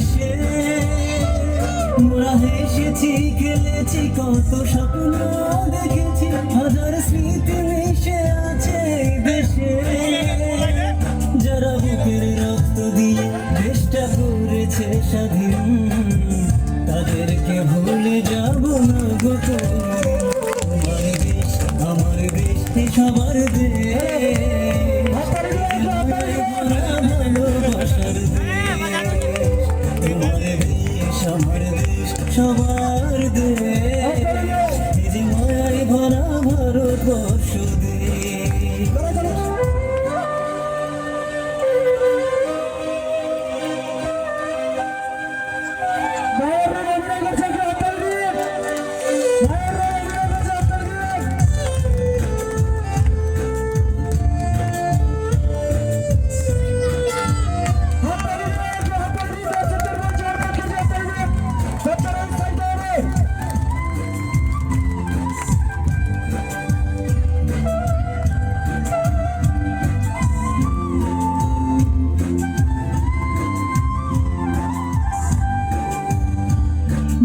দেশে মোরা হেসেছি খেলেছি কত স্বপ্ন দেখেছি হাজার স্মৃতি মিশে আছে এই দেশে যারা বুকের রক্ত দিয়ে দেশটা করেছে স্বাধীন তাদেরকে ভুলে যাব না গো তোমার দেশ আমার দেশ সবার দেশ ভালোবাসার দেশ তোমার দেশ আমার দেশ সবার দেশ এই যে মায়ায় ভরা ভারতবর্ষ দেশ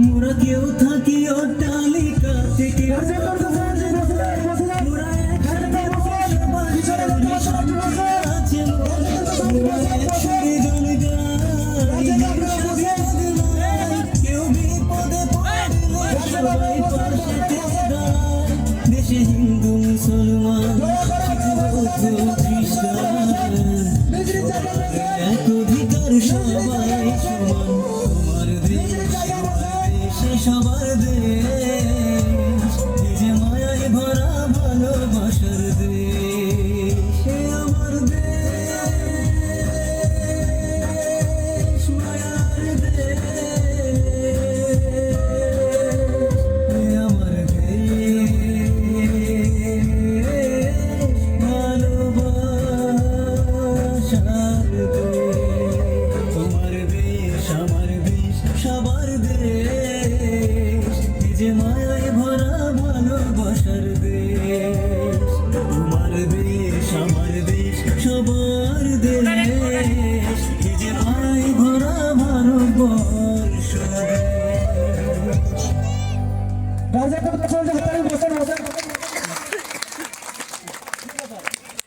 মোরা কেউ থাকি অট্টালিকা থেকে মোরা একসাথে আছে মোরা একসাথে গান গাই কেউ বিপদে পড়লে সবাই পাশে দাঁড়ায় দেশে হিন্দু মুসলমান খ্রিস্টান এক অধিকার সবাই সমান তোমার দেশ সবার দেশ